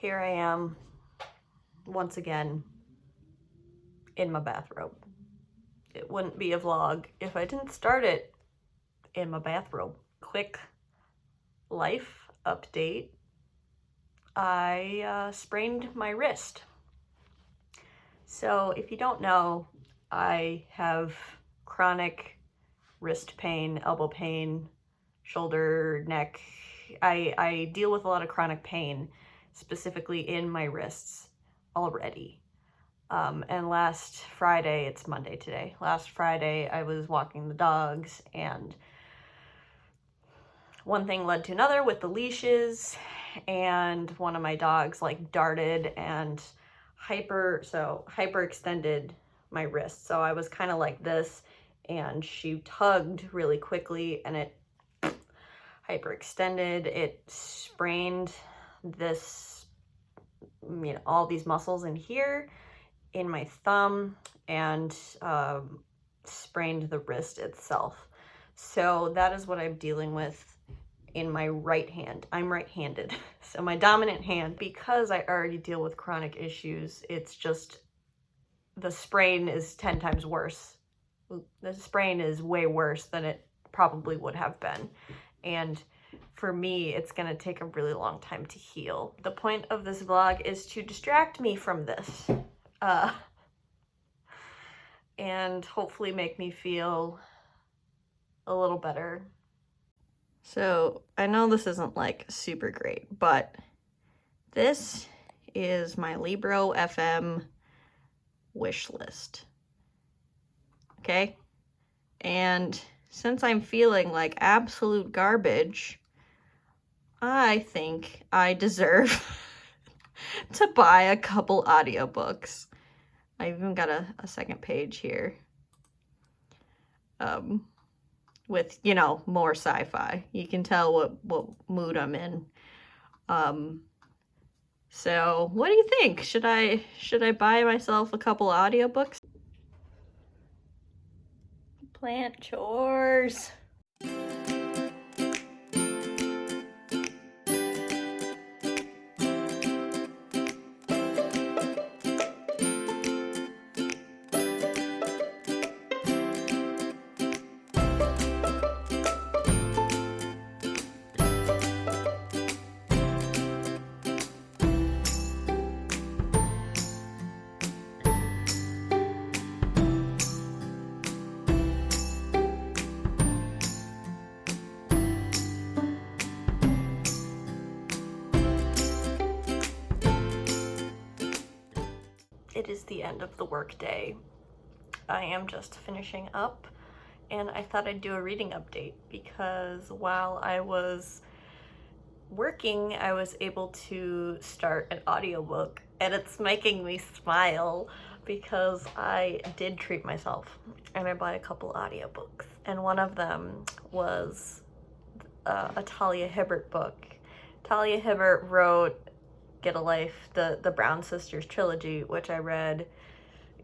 here I am, once again, in my bathrobe. It wouldn't be a vlog if I didn't start it in my bathrobe. Quick life update. I sprained my wrist. So if you don't know, I have chronic wrist pain, elbow pain, shoulder, neck. I deal with a lot of chronic pain, specifically in my wrists already. And last Friday, it's Monday today, last Friday I was walking the dogs and one thing led to another with the leashes, and one of my dogs like darted and hyperextended my wrist. So I was kind of like this and she tugged really quickly and it hyperextended. It sprained this, all these muscles in here, in my thumb, and sprained the wrist itself. So that is what I'm dealing with in my right hand. I'm right-handed. So my dominant hand, because I already deal with chronic issues, it's just the sprain is 10 times worse. The sprain is way worse than it probably would have been. And for me, it's gonna take a really long time to heal. The point of this vlog is to distract me from this. And hopefully make me feel a little better. So I know this isn't like super great, but this is my Libro FM wish list. Okay? And since I'm feeling like absolute garbage, I think I deserve to buy a couple audiobooks. I even got a second page here. With, more sci-fi. You can tell what mood I'm in. So what do you think? Should I buy myself a couple audiobooks? Plant chores. It is the end of the workday. I am just finishing up, and I thought I'd do a reading update because while I was working, I was able to start an audiobook, and it's making me smile because I did treat myself and I bought a couple audiobooks, and one of them was a Talia Hibbert book. Talia Hibbert wrote Get a Life, the Brown Sisters trilogy, which I read,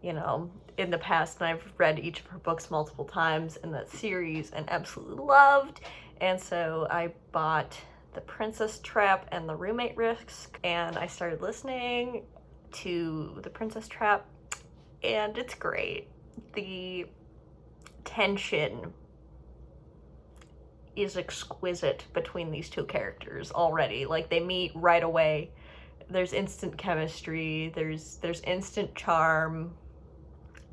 in the past, and I've read each of her books multiple times in that series and absolutely loved. And so I bought The Princess Trap and The Roommate Risk, and I started listening to The Princess Trap, and it's great. The tension is exquisite between these two characters already. Like, they meet right away. There's instant chemistry, there's instant charm,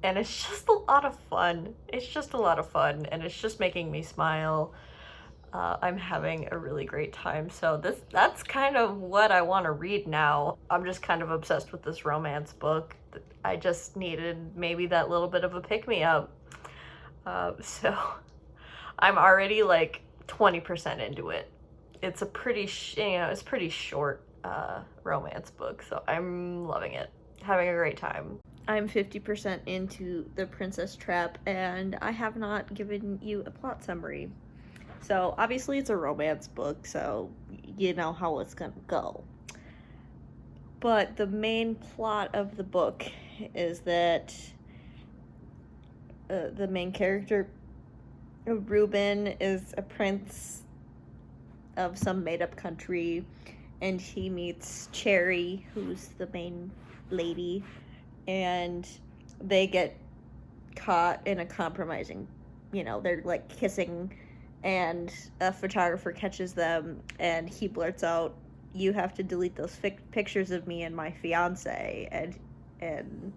and it's just a lot of fun. It's just a lot of fun, and it's just making me smile. I'm having a really great time. So that's kind of what I want to read now. I'm just kind of obsessed with this romance book. I just needed maybe that little bit of a pick-me-up. So I'm already like 20% into it. It's a pretty, it's pretty short romance book, so I'm loving it, having a great time. I'm 50% into The Princess Trap, and I have not given you a plot summary. So obviously it's a romance book, so you know how it's gonna go. But the main plot of the book is that the main character, Reuben, is a prince of some made-up country, and he meets Cherry, who's the main lady, and they get caught in a compromising, they're like kissing, and a photographer catches them, and he blurts out, "You have to delete those pictures of me and my fiance," and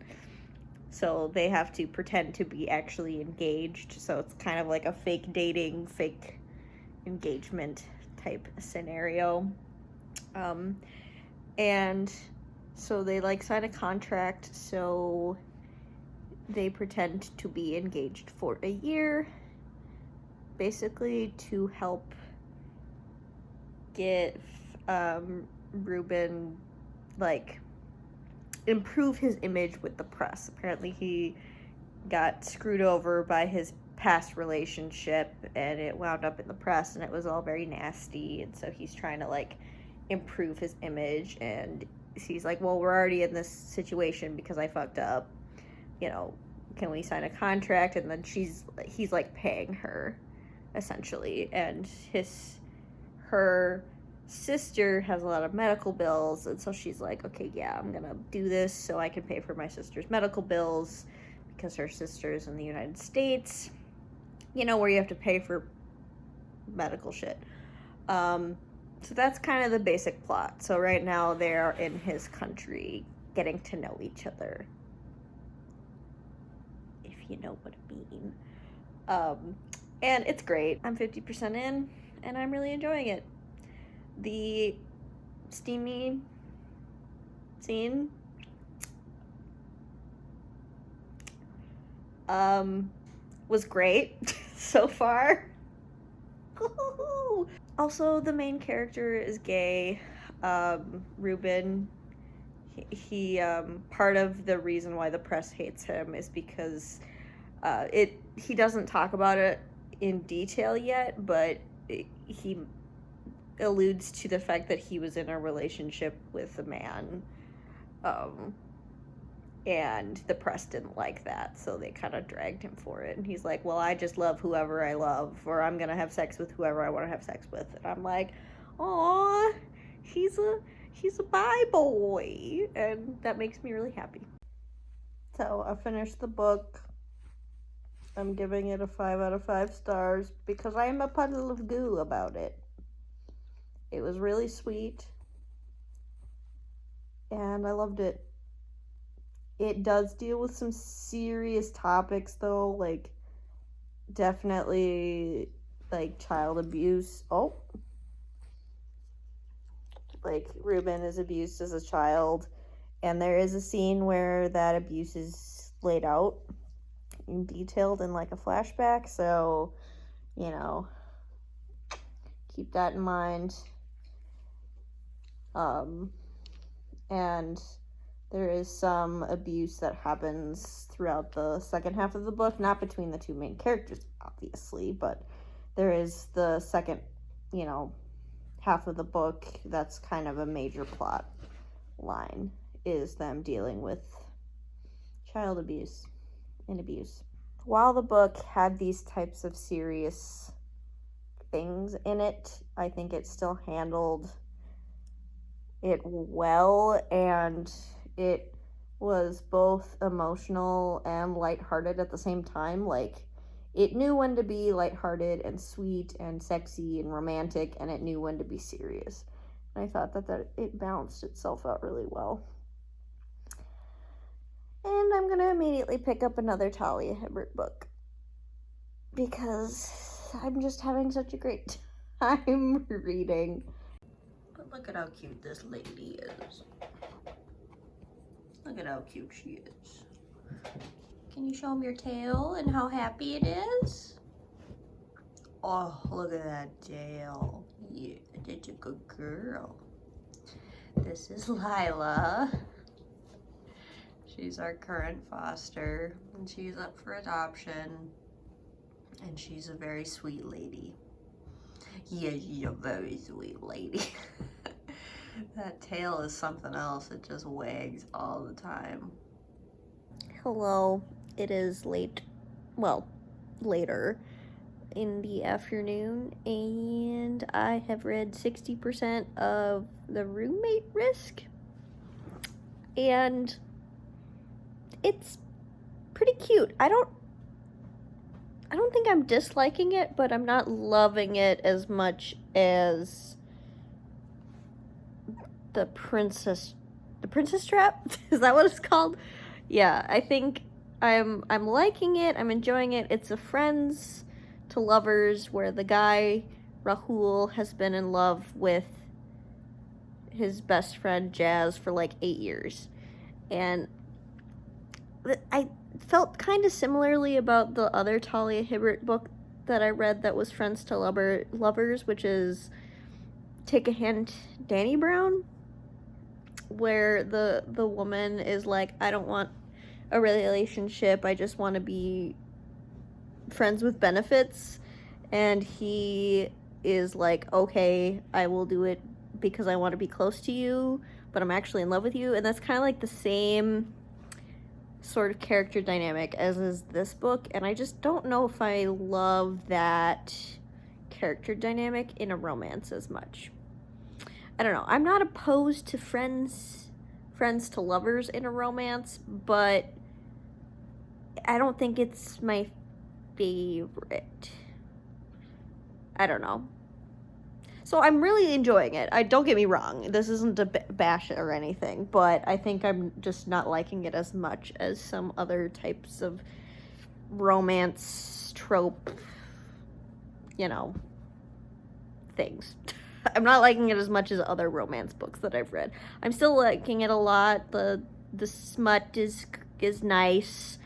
so they have to pretend to be actually engaged. So it's kind of like a fake dating, fake engagement type scenario. And so they like sign a contract, so they pretend to be engaged for a year, basically to help get Ruben, like, improve his image with the press. Apparently he got screwed over by his past relationship, and it wound up in the press, and it was all very nasty, and so he's trying to, like, improve his image, and he's like, well, we're already in this situation because I fucked up, can we sign a contract? And then he's like paying her, essentially, and her sister has a lot of medical bills, and so she's like, okay, yeah, I'm gonna do this so I can pay for my sister's medical bills, because her sister's in the United States, where you have to pay for medical shit. So that's kind of the basic plot. So right now they're in his country getting to know each other, if you know what I mean. And it's great. I'm 50% in, and I'm really enjoying it. The steamy scene was great so far. Also, the main character is gay. Ruben, he part of the reason why the press hates him is because he doesn't talk about it in detail yet, but he alludes to the fact that he was in a relationship with a man, and the press didn't like that, so they kind of dragged him for it. And he's like, well, I just love whoever I love, or I'm gonna have sex with whoever I want to have sex with. And I'm like, aw, he's a bi boy, and that makes me really happy. So I finished the book. I'm giving it a 5 out of 5 stars because I am a puddle of goo about it. It was really sweet, and I loved it. It does deal with some serious topics, though, like, definitely, like, child abuse. Oh. Like, Ruben is abused as a child, and there is a scene where that abuse is laid out and detailed in, like, a flashback, so, keep that in mind. And there is some abuse that happens throughout the second half of the book, not between the two main characters, obviously, but there is the second, half of the book that's kind of a major plot line, is them dealing with child abuse and abuse. While the book had these types of serious things in it, I think it still handled it well, and it was both emotional and lighthearted at the same time. Like, it knew when to be lighthearted and sweet and sexy and romantic, and it knew when to be serious. And I thought that it balanced itself out really well. And I'm gonna immediately pick up another Talia Hibbert book because I'm just having such a great time reading. But look at how cute this lady is. Look at how cute she is. Can you show them your tail and how happy it is? Oh, look at that tail. Yeah, that's a good girl. This is Lila. She's our current foster, and she's up for adoption. And she's a very sweet lady. Yeah, she's a very sweet lady. That tail is something else. It just wags all the time. Hello. It is later. in the afternoon, and I have read 60% of The Roommate Risk, and it's pretty cute. I don't think I'm disliking it, but I'm not loving it as much as the Princess Trap. Is that what it's called? Yeah, I think I'm liking it. I'm enjoying it. It's a friends to lovers where the guy Rahul has been in love with his best friend Jazz for like 8 years. And I felt kind of similarly about the other Talia Hibbert book that I read that was Friends to Lovers, which is Take a Hint, Danny Brown, where the woman is like, I don't want a relationship, I just want to be friends with benefits, and he is like, okay, I will do it because I want to be close to you, but I'm actually in love with you. And that's kind of like the same sort of character dynamic as is this book, and I just don't know if I love that character dynamic in a romance as much. I don't know. I'm not opposed to friends to lovers in a romance, but I don't think it's my favorite. I don't know. So I'm really enjoying it. Don't get me wrong. This isn't a bash or anything, but I think I'm just not liking it as much as some other types of romance trope, things. I'm not liking it as much as other romance books that I've read. I'm still liking it a lot. The smut is nice.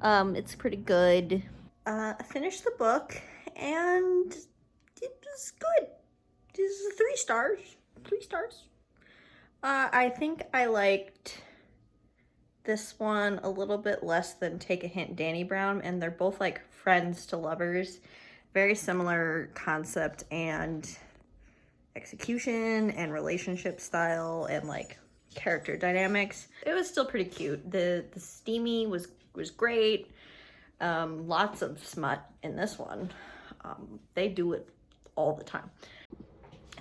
It's pretty good. I finished the book, and it was good. This is 3 stars. 3 stars. I think I liked this one a little bit less than Take a Hint, Danny Brown, and they're both like friends to lovers. Very similar concept and execution and relationship style and like character dynamics. It was still pretty cute. The steamy was great. Lots of smut in this one. They do it all the time.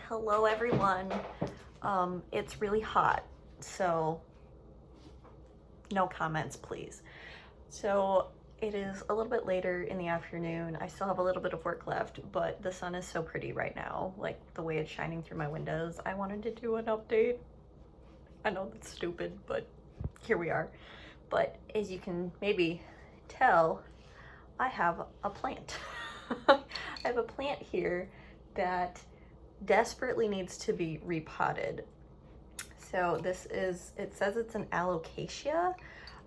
Hello everyone. It's really hot, so no comments please. So it is a little bit later in the afternoon. I still have a little bit of work left, but the sun is so pretty right now, like the way it's shining through my windows. I wanted to do an update. I know that's stupid, but here we are. But as you can maybe tell, I have a plant. I have a plant here that desperately needs to be repotted. So this is, it says it's an alocasia.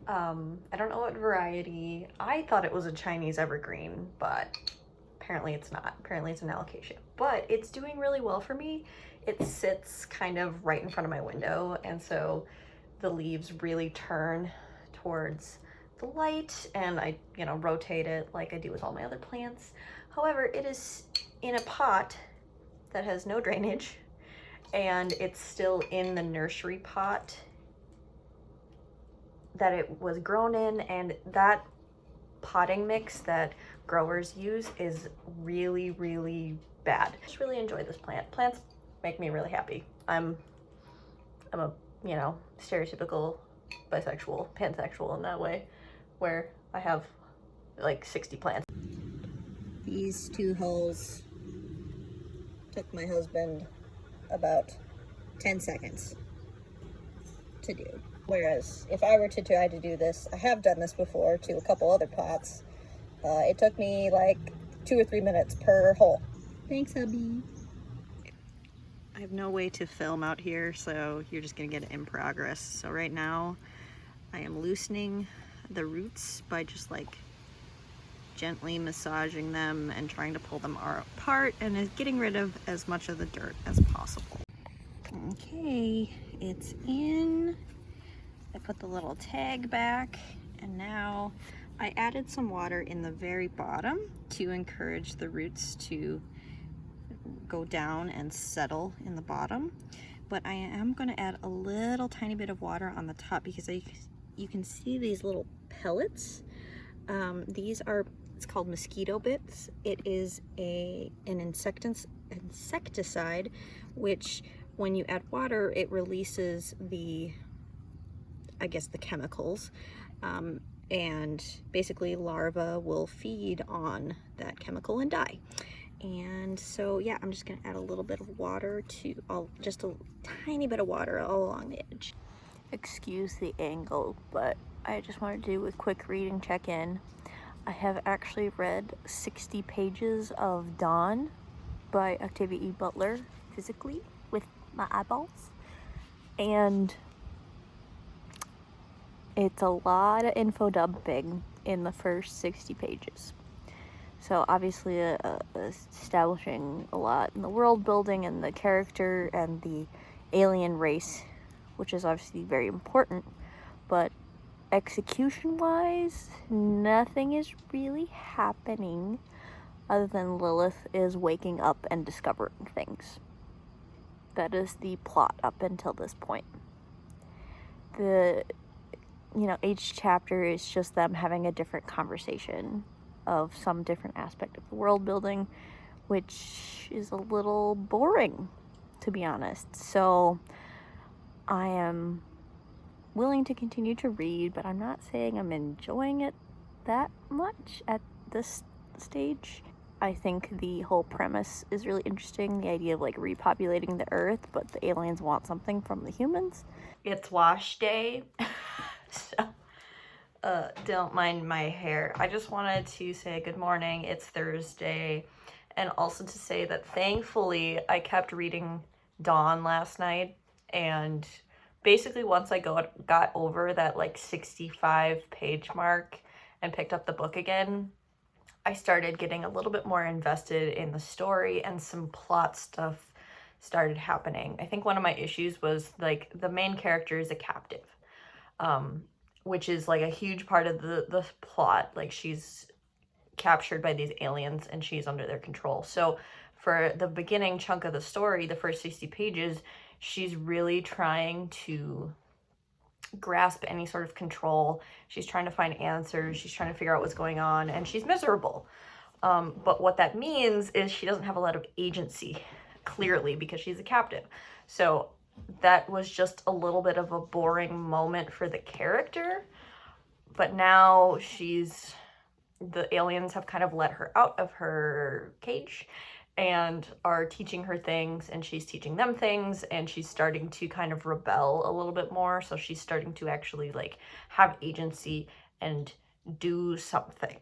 I don't know what variety. I thought it was a Chinese evergreen, but apparently it's not. Apparently it's an alocasia. But it's doing really well for me. It sits kind of right in front of my window, and so the leaves really turn towards the light, and I, rotate it like I do with all my other plants. However, it is in a pot that has no drainage, and it's still in the nursery pot that it was grown in, and that potting mix that growers use is really, really bad. I just really enjoy this plant. Plants make me really happy. I'm a, stereotypical bisexual, pansexual in that way, where I have like 60 plants. These 2 holes took my husband about 10 seconds to do. Whereas if I were to try to do this, I have done this before to a couple other pots, it took me like 2 or 3 minutes per hole. Thanks, hubby. I have no way to film out here, so you're just gonna get it in progress. So right now, I am loosening the roots by just like gently massaging them and trying to pull them apart and getting rid of as much of the dirt as possible. Okay, it's in. I put the little tag back, and now I added some water in the very bottom to encourage the roots to go down and settle in the bottom. But I am going to add a little tiny bit of water on the top because you can see these little pellets. These are It's called Mosquito Bits. It is an insecticide, which when you add water, it releases the chemicals. And basically larvae will feed on that chemical and die. And so yeah, I'm just gonna add a little bit of water just a tiny bit of water all along the edge. Excuse the angle, but I just wanted to do a quick reading check-in. I have actually read 60 pages of Dawn by Octavia E. Butler physically with my eyeballs, and it's a lot of info dumping in the first 60 pages. So obviously establishing a lot in the world building and the character and the alien race, which is obviously very important, but execution-wise, nothing is really happening other than Lilith is waking up and discovering things. That is the plot up until this point. Each chapter is just them having a different conversation of some different aspect of the world building, which is a little boring, to be honest. So I am willing to continue to read, but I'm not saying I'm enjoying it that much at this stage. I think the whole premise is really interesting, the idea of like repopulating the earth, but the aliens want something from the humans. It's wash day. So, don't mind my hair. I just wanted to say good morning. It's Thursday. And also to say that thankfully I kept reading Dawn last night. And basically once I got over that like 65 page mark and picked up the book again, I started getting a little bit more invested in the story and some plot stuff started happening. I think one of my issues was like the main character is a captive. Which is like a huge part of the plot. Like she's captured by these aliens and she's under their control. So for the beginning chunk of the story, the first 60 pages, she's really trying to grasp any sort of control. She's trying to find answers. She's trying to figure out what's going on, and she's miserable. But what that means is she doesn't have a lot of agency, clearly, because she's a captive. So that was just a little bit of a boring moment for the character. But now the aliens have kind of let her out of her cage and are teaching her things, and she's teaching them things, and she's starting to kind of rebel a little bit more. So she's starting to actually like have agency and do something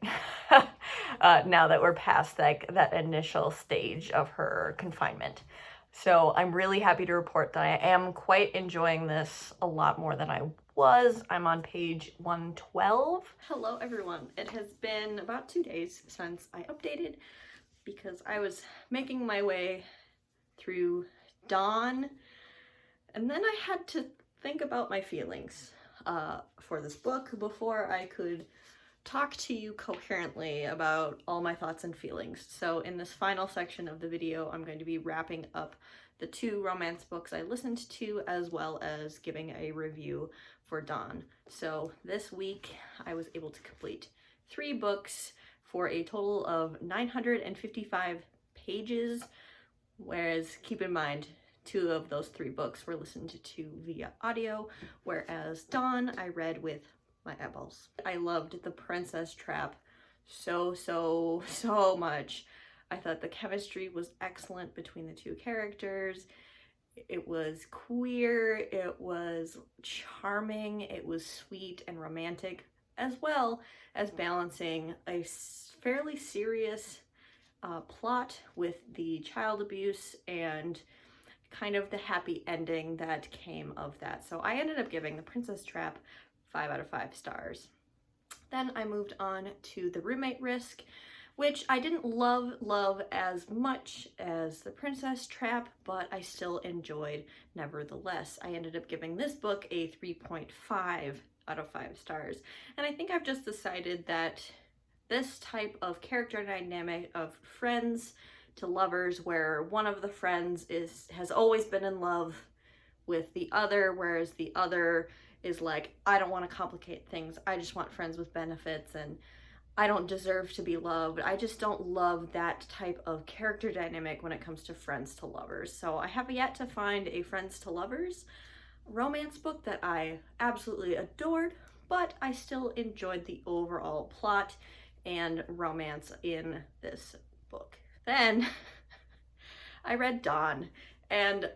now that we're past that initial stage of her confinement. So I'm really happy to report that I am quite enjoying this a lot more than I was. I'm on page 112. Hello everyone. It has been about 2 days since I updated because I was making my way through Dawn, and then I had to think about my feelings for this book before I could talk to you coherently about all my thoughts and feelings. So in this final section of the video, I'm going to be wrapping up the 2 romance books I listened to, as well as giving a review for Dawn. So this week I was able to complete 3 books for a total of 955 pages, whereas keep in mind 2 of those 3 books were listened to via audio, whereas Dawn I read with my eyeballs. I loved The Princess Trap so much. I thought the chemistry was excellent between the 2 characters. It was queer, it was charming, it was sweet and romantic, as well as balancing a fairly serious plot with the child abuse and kind of the happy ending that came of that. So I ended up giving The Princess Trap 5 out of 5 stars. Then I moved on to The Roommate Risk, which I didn't love as much as The Princess Trap, but I still enjoyed nevertheless. I ended up giving this book a 3.5 out of 5 stars. And I think I've just decided that this type of character dynamic of friends to lovers, where one of the friends has always been in love with the other, whereas the other is like, I don't want to complicate things, I just want friends with benefits, and I don't deserve to be loved. I just don't love that type of character dynamic when it comes to friends to lovers. So I have yet to find a friends to lovers romance book that I absolutely adored, but I still enjoyed the overall plot and romance in this book. Then I read Dawn, and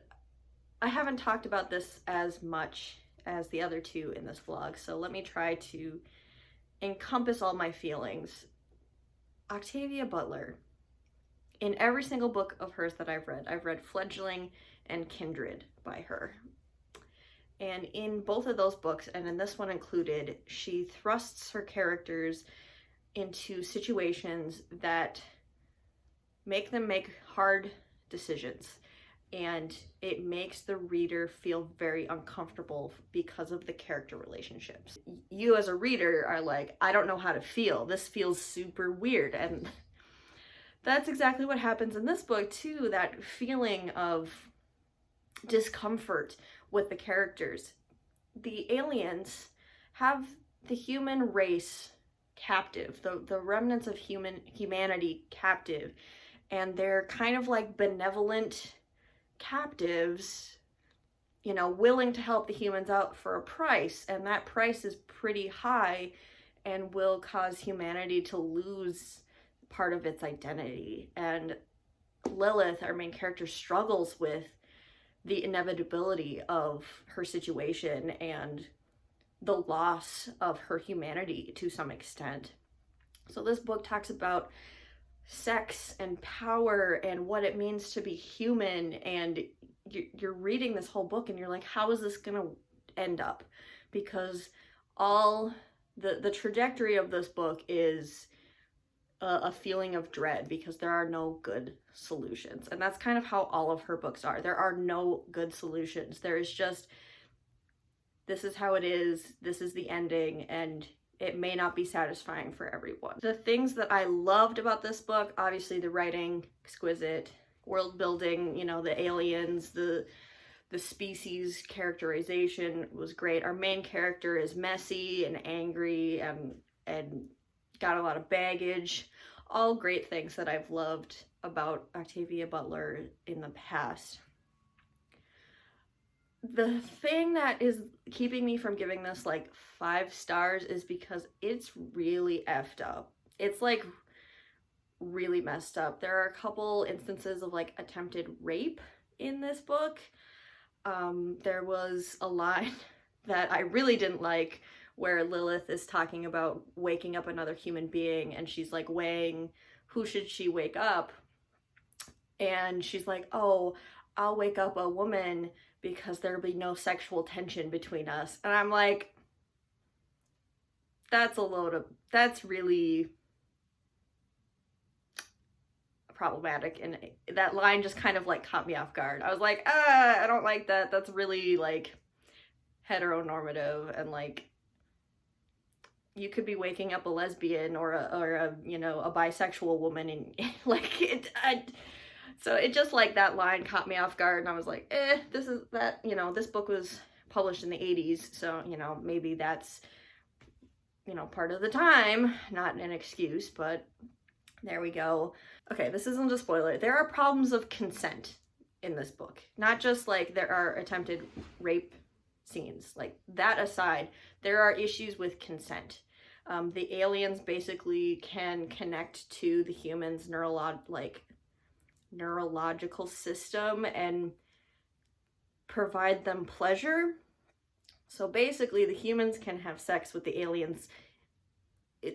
I haven't talked about this as much as the other two in this vlog, so let me try to encompass all my feelings. Octavia Butler, in every single book of hers that I've read Fledgling and Kindred by her. And in both of those books, and in this one included, she thrusts her characters into situations that make them make hard decisions. And it makes the reader feel very uncomfortable because of the character relationships. You as a reader are like, I don't know how to feel. This feels super weird. And that's exactly what happens in this book too, that feeling of discomfort with the characters. The aliens have the human race captive, the remnants of humanity captive, and they're kind of like benevolent captives, you know, willing to help the humans out for a price, and that price is pretty high and will cause humanity to lose part of its identity. And Lilith, our main character, struggles with the inevitability of her situation and the loss of her humanity to some extent. So this book talks about sex and power and what it means to be human, and you're reading this whole book and you're like, how is this gonna end up? Because all the trajectory of this book is a feeling of dread, because there are no good solutions. And that's kind of how all of her books are. There are no good solutions. There is just, this is how it is, this is the ending, and it may not be satisfying for everyone. The things that I loved about this book, obviously the writing, exquisite, world building, you know, the aliens, the species characterization was great. Our main character is messy and angry and got a lot of baggage. All great things that I've loved about Octavia Butler in the past. The thing that is keeping me from giving this like 5 stars is because it's really effed up. It's like really messed up. There are a couple instances of like attempted rape in this book. There was a line that I really didn't like, where Lilith is talking about waking up another human being, and she's like weighing who should she wake up, and she's like, oh, I'll wake up a woman because there'll be no sexual tension between us. And I'm like, that's really problematic, and that line just kind of like caught me off guard. I was like, I don't like that. That's really like heteronormative, and like, you could be waking up a lesbian or a you know, a bisexual woman, and like so it just, like, that line caught me off guard, and I was like, this is that, you know, this book was published in the 80s, so, you know, maybe that's, you know, part of the time, not an excuse, but there we go. Okay, this isn't a spoiler. There are problems of consent in this book. Not just like there are attempted rape scenes. Like, that aside, there are issues with consent. The aliens basically can connect to the humans' neurological system and provide them pleasure. So basically the humans can have sex with the aliens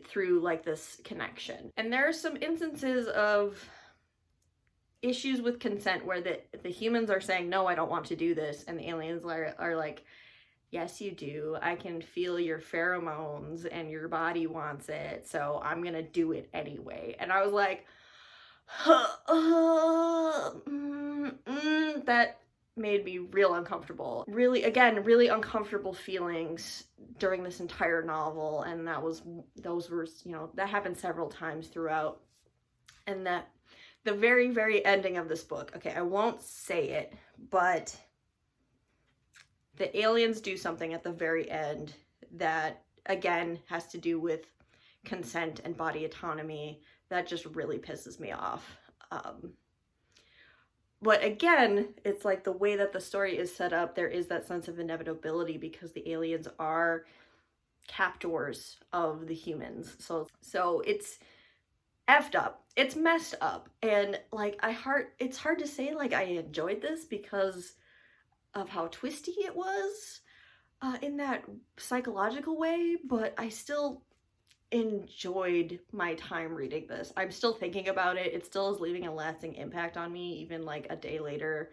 through like this connection. And there are some instances of issues with consent where the humans are saying, no, I don't want to do this, and the aliens are like, yes, you do. I can feel your pheromones and your body wants it, so I'm gonna do it anyway. And I was like, that made me real uncomfortable. Really, again, really uncomfortable feelings during this entire novel, and those were, you know, that happened several times throughout. And that the very, very ending of this book, okay, I won't say it, but the aliens do something at the very end that, again, has to do with consent and body autonomy. That just really pisses me off. But again, it's like the way that the story is set up, there is that sense of inevitability because the aliens are captors of the humans. So it's effed up. It's messed up. And like it's hard to say like I enjoyed this because of how twisty it was in that psychological way, but I still enjoyed my time reading this. I'm still thinking about it. It still is leaving a lasting impact on me, even like a day later.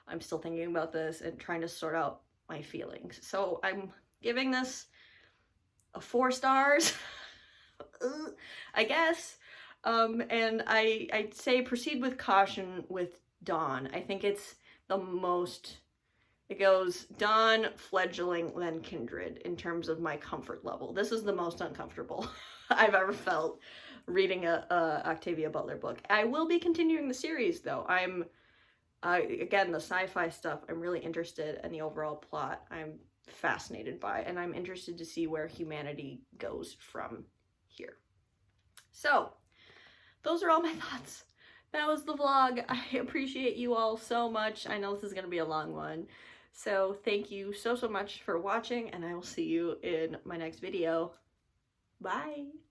I'm still thinking about this and trying to sort out my feelings. So I'm giving this a 4 stars, I guess. And I'd say proceed with caution with Dawn. I think it's the most, it goes Dawn, Fledgling, then Kindred in terms of my comfort level. This is the most uncomfortable I've ever felt reading a Octavia Butler book. I will be continuing the series though. Again, the sci-fi stuff, I'm really interested in the overall plot. I'm fascinated by, and I'm interested to see where humanity goes from here. So, those are all my thoughts. That was the vlog. I appreciate you all so much. I know this is going to be a long one. So thank you so much for watching, and I will see you in my next video. Bye!